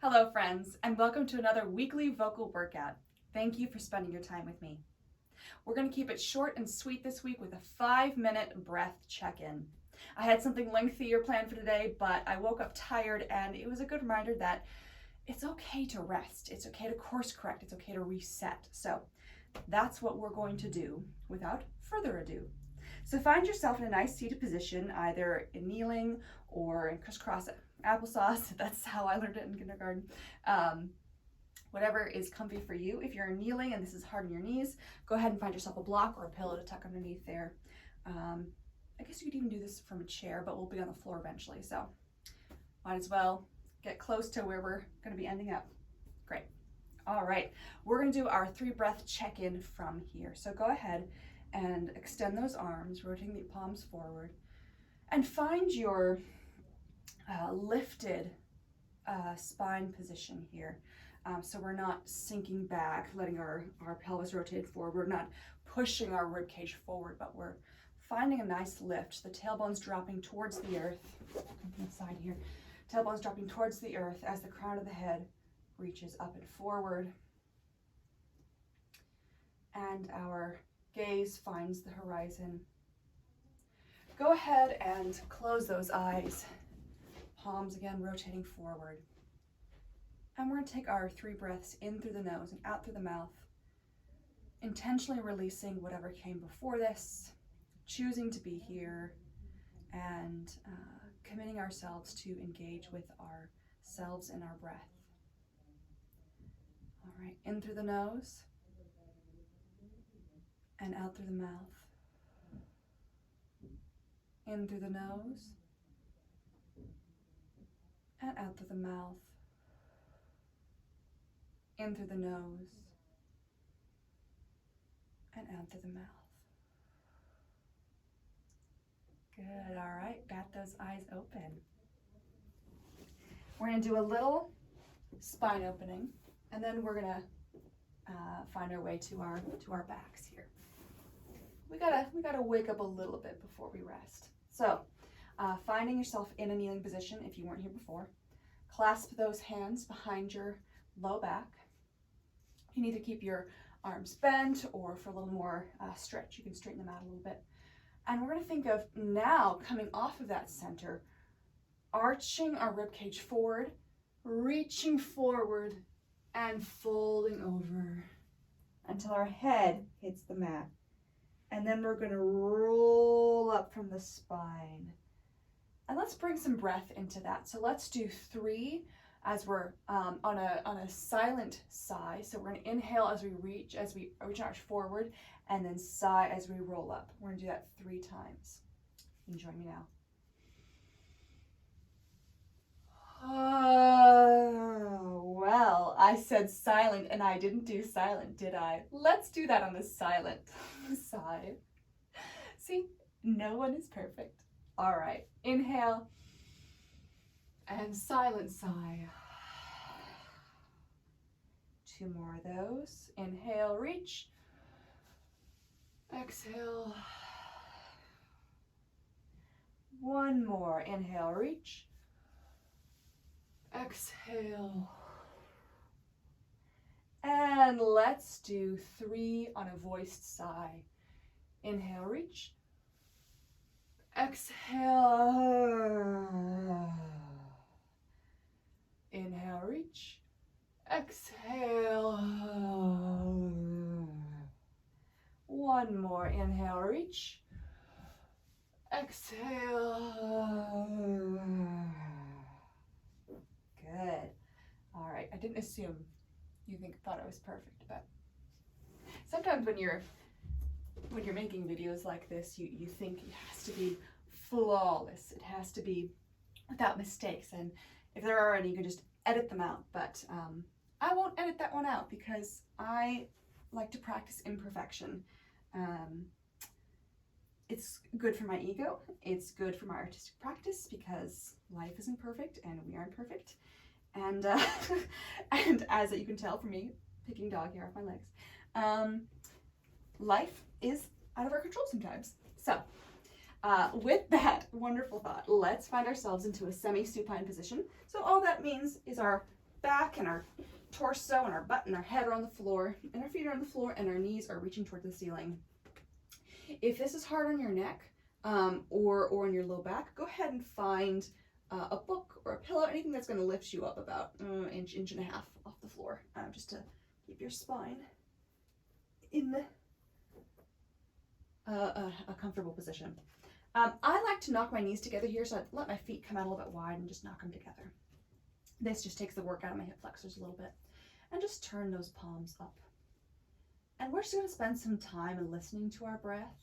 Hello, friends, and welcome to another weekly vocal workout. Thank you for spending your time with me. We're going to keep it short and sweet this week with a 5-minute breath check-in. I had something lengthier planned for today, but I woke up tired, and it was a good reminder that it's okay to rest. It's okay to course correct. It's okay to reset. So that's what we're going to do without further ado. So find yourself in a nice seated position, either in kneeling or in crisscross applesauce. That's how I learned it in kindergarten. Whatever is comfy for you. If you're kneeling and this is hard on your knees, go ahead and find yourself a block or a pillow to tuck underneath there. I guess you could even do this from a chair, but we'll be on the floor eventually, so might as well get close to where we're going to be ending up. Great. All right, we're going to do our 3-breath check-in from here. So go ahead and extend those arms, rotating the palms forward, and find your lifted spine position here. So we're not sinking back, letting our pelvis rotate forward. We're not pushing our rib cage forward, but we're finding a nice lift. The tailbone's dropping towards the earth. Come from the side here. Tailbone's dropping towards the earth as the crown of the head reaches up and forward. And our gaze finds the horizon. Go ahead and close those eyes. Palms again rotating forward. And we're going to take our 3 breaths in through the nose and out through the mouth, intentionally releasing whatever came before this, choosing to be here, and committing ourselves to engage with ourselves and our breath. All right, in through the nose and out through the mouth. In through the nose and out through the mouth. In through the nose and out through the mouth. Good, all right, got those eyes open. We're gonna do a little spine opening, and then we're gonna find our way to our backs here. We gotta wake up a little bit before we rest. So, finding yourself in a kneeling position if you weren't here before. Clasp those hands behind your low back. You can either keep your arms bent, or for a little more stretch, you can straighten them out a little bit. And we're going to think of now coming off of that center, arching our rib cage forward, reaching forward, and folding over until our head hits the mat. And then we're going to roll up from the spine. And let's bring some breath into that. So let's do 3 as we're on a silent sigh. So we're going to inhale as we reach arch forward, and then sigh as we roll up. We're going to do that 3 times. You can join me now. Oh, well, I said silent and I didn't do silent, did I? Let's do that on the silent side. See, no one is perfect. All right, inhale and silent sigh. 2 more of those. Inhale, reach. Exhale. 1 more. Inhale, reach. Exhale. And let's do 3 on a voiced sigh. Inhale, reach. Exhale. Inhale, reach. Exhale. 1 more. Inhale, reach. Exhale. Good. All right. I didn't assume you thought it was perfect, but sometimes when you're making videos like this, you think it has to be flawless. It has to be without mistakes, and if there are any, you can just edit them out. But I won't edit that one out because I like to practice imperfection. It's good for my ego. It's good for my artistic practice because life isn't perfect and we aren't perfect. And and as you can tell from me picking dog hair off my legs, life is out of our control sometimes. So with that wonderful thought, let's find ourselves into a semi-supine position. So all that means is our back and our torso and our butt and our head are on the floor, and our feet are on the floor, and our knees are reaching towards the ceiling. If this is hard on your neck or on your low back, go ahead and find a book or a pillow, anything that's going to lift you up about inch and a half off the floor, just to keep your spine in a comfortable position. I like to knock my knees together here, so I let my feet come out a little bit wide and just knock them together. This just takes the work out of my hip flexors a little bit. And just turn those palms up. And we're just going to spend some time listening to our breath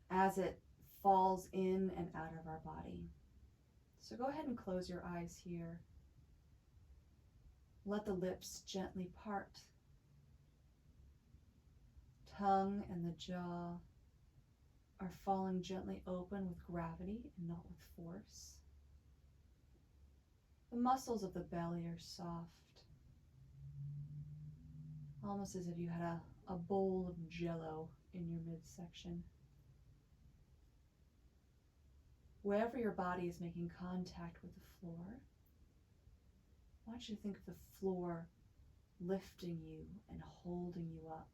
as it falls in and out of our body. So go ahead and close your eyes here. Let the lips gently part. Tongue and the jaw are falling gently open with gravity and not with force. The muscles of the belly are soft, almost as if you had a bowl of Jell-O in your midsection. Wherever your body is making contact with the floor, I want you to think of the floor lifting you and holding you up.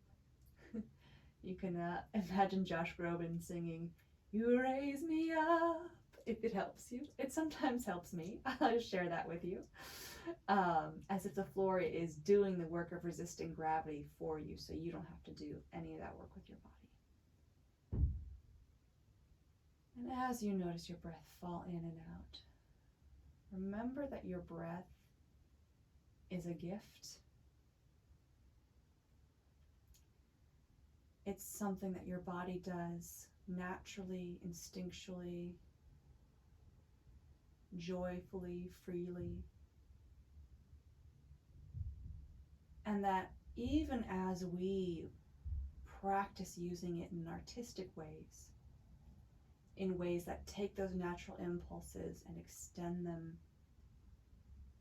You can imagine Josh Groban singing, "You raise me up," if it helps you. It sometimes helps me. I'll just share that with you. As if the floor is doing the work of resisting gravity for you, so you don't have to do any of that work with your body. And as you notice your breath fall in and out, remember that your breath is a gift. It's something that your body does naturally, instinctually, joyfully, freely. And that even as we practice using it in artistic ways, in ways that take those natural impulses and extend them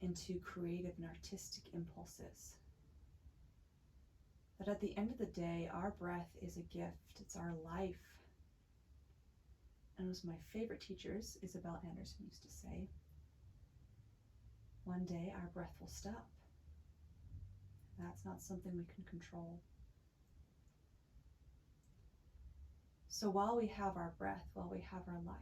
into creative and artistic impulses, that at the end of the day, our breath is a gift. It's our life. And as my favorite teachers, Isabel Anderson, used to say, one day our breath will stop. That's not something we can control. So while we have our breath, while we have our life,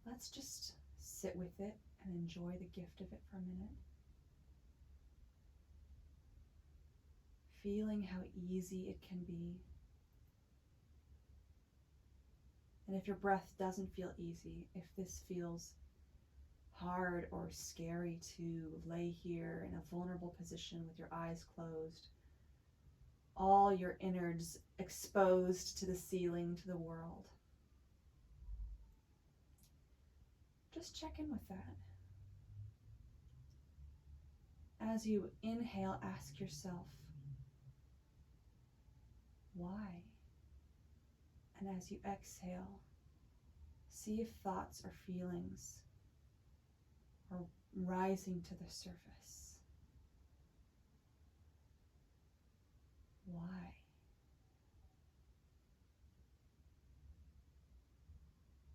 let's just sit with it and enjoy the gift of it for a minute. Feeling how easy it can be. And if your breath doesn't feel easy, if this feels hard or scary to lay here in a vulnerable position with your eyes closed, all your innards exposed to the ceiling, to the world, just check in with that. As you inhale, ask yourself, why? And as you exhale, see if thoughts or feelings are rising to the surface. Why?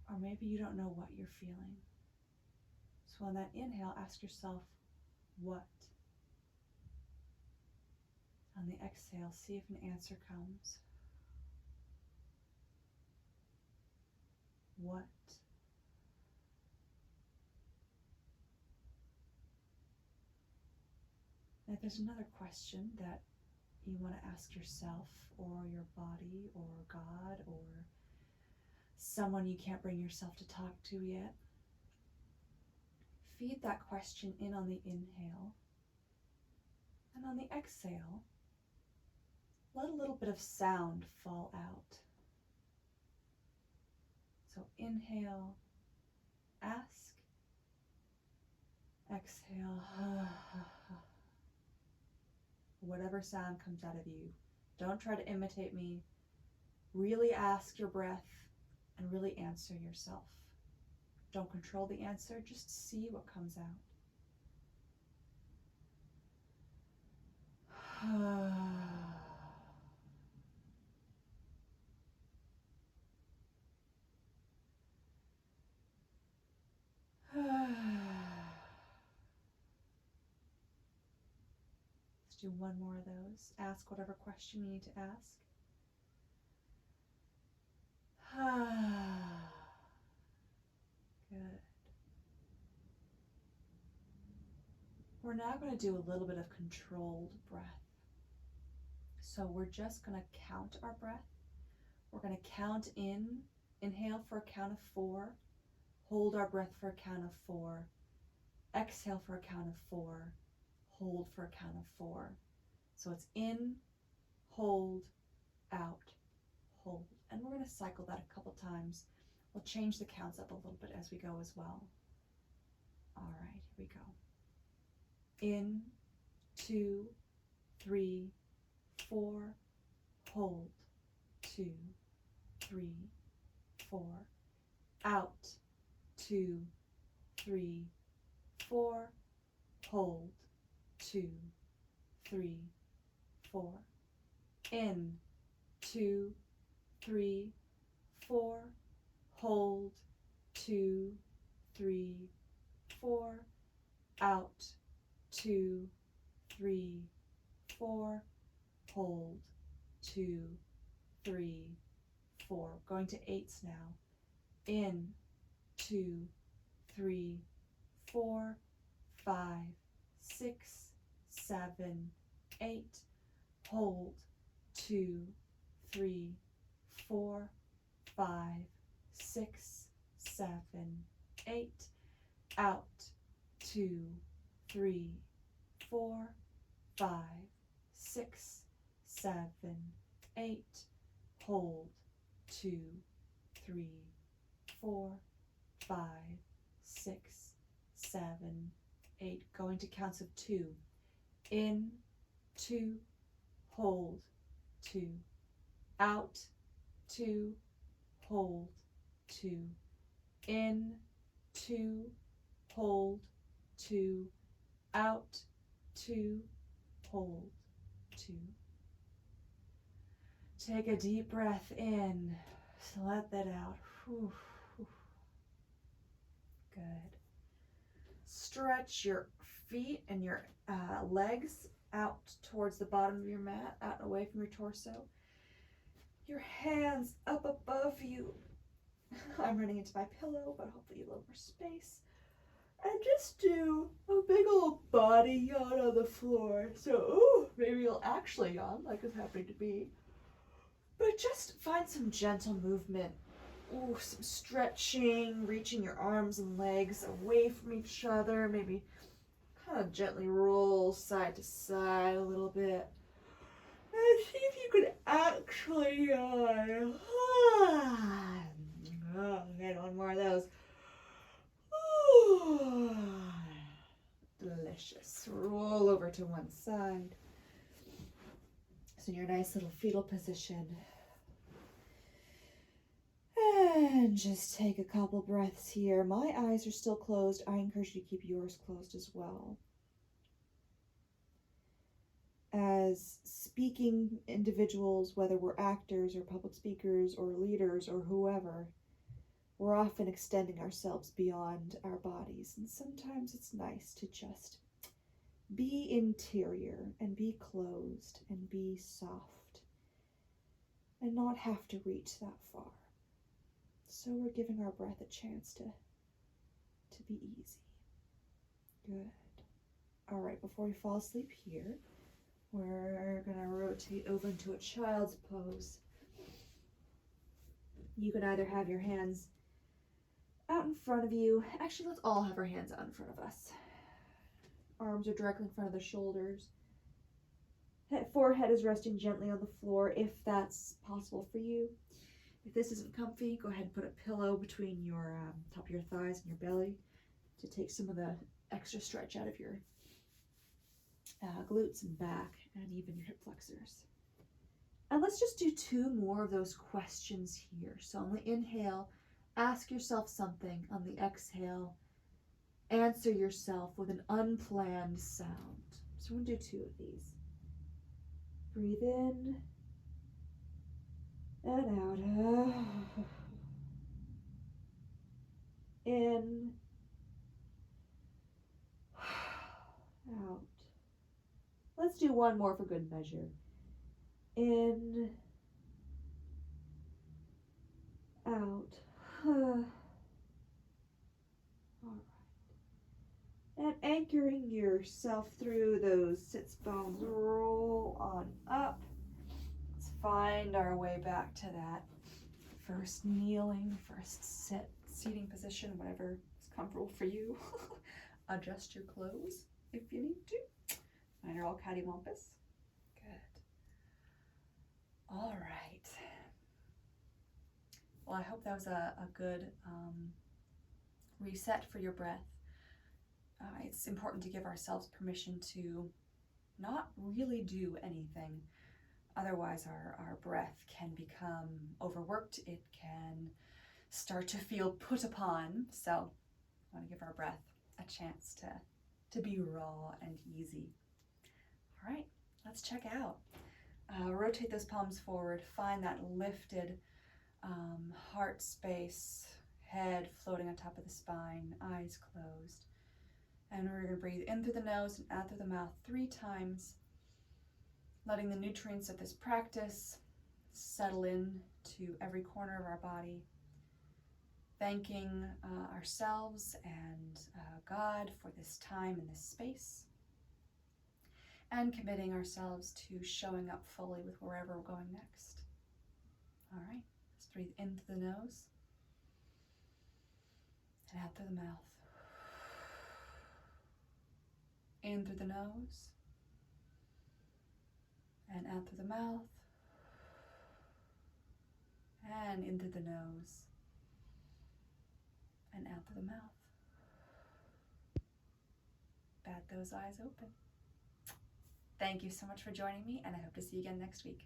Or maybe you don't know what you're feeling. So on that inhale, ask yourself, what? On the exhale, see if an answer comes. What? And if there's another question that you want to ask yourself or your body or God or someone you can't bring yourself to talk to yet, feed that question in on the inhale, and on the exhale, let a little bit of sound fall out. So inhale, ask, exhale, whatever sound comes out of you. Don't try to imitate me. Really ask your breath and really answer yourself. Don't control the answer, just see what comes out. do one more of those. Ask whatever question you need to ask. Good. We're now going to do a little bit of controlled breath. So we're just going to count our breath. We're going to count in, inhale for a count of 4, hold our breath for a count of 4, exhale for a count of 4, hold for a count of 4. So it's in, hold, out, hold. And we're going to cycle that a couple times. We'll change the counts up a little bit as we go as well. All right, here we go. In, 2, 3, 4, hold, 2, 3, 4, out, 2, 3, 4, hold, 2, 3, 4, in, 2, 3, 4, hold, 2, 3, 4, out, 2, 3, 4, hold, 2, 3, 4. Going to 8s now. In, 2, 3, 4, 5, 6, 7, 8. Hold, 2, 3, 4, 5, 6, 7, 8. Out, 2, 3, 4, 5, 6, 7, 8. Hold, 2, 3, 4, 5, 6, 7, 8. Going to counts of 2. In, 2, hold, 2. Out, 2, hold, 2. In, 2, hold, 2. Out, 2, hold, 2. Take a deep breath in. So let that out. Whew, whew. Good. Stretch your feet and your legs out towards the bottom of your mat, out and away from your torso. Your hands up above you. I'm running into my pillow, but hopefully you have a little more space. And just do a big old body yawn on the floor. So, ooh, maybe you'll actually yawn, like it's happening to me. But just find some gentle movement. Ooh, some stretching, reaching your arms and legs away from each other. Maybe kind of gently roll side to side a little bit. And see if you could actually yawn. Okay, one more of those. Ooh, delicious. Roll over to one side. So your nice little fetal position. And just take a couple breaths here. My eyes are still closed. I encourage you to keep yours closed as well. As speaking individuals, whether we're actors or public speakers or leaders or whoever, we're often extending ourselves beyond our bodies. And sometimes it's nice to just be interior and be closed and be soft and not have to reach that far. So we're giving our breath a chance to be easy. Good. All right, before we fall asleep here, we're gonna rotate over into a child's pose. You can either have your hands out in front of you. Actually, let's all have our hands out in front of us. Arms are directly in front of the shoulders. Forehead is resting gently on the floor if that's possible for you. If this isn't comfy, go ahead and put a pillow between your top of your thighs and your belly to take some of the extra stretch out of your glutes and back and even your hip flexors. And let's just do 2 more of those questions here. So on the inhale, ask yourself something. On the exhale, answer yourself with an unplanned sound. So we're going to do 2 of these. Breathe in and out. In, out. Let's do one more for good measure. In, out. All right. And anchoring yourself through those sits bones, roll on up. Let's find our way back to that first kneeling, first seating position, whatever is comfortable for you. Adjust your clothes if you need to. Mine are all cattywampus. Good. All right. Well, I hope that was a good reset for your breath. It's important to give ourselves permission to not really do anything. Otherwise, our breath can become overworked. It can start to feel put upon. So we want to give our breath a chance to be raw and easy. All right, let's check out. Rotate those palms forward. Find that lifted heart space, head floating on top of the spine, eyes closed. And we're going to breathe in through the nose and out through the mouth 3 times, letting the nutrients of this practice settle in to every corner of our body, thanking ourselves and God for this time and this space, and committing ourselves to showing up fully with wherever we're going next. All right, let's breathe in through the nose and out through the mouth. In through the nose and out through the mouth, and in through the nose and out through the mouth. Bat those eyes open. Thank you so much for joining me, and I hope to see you again next week.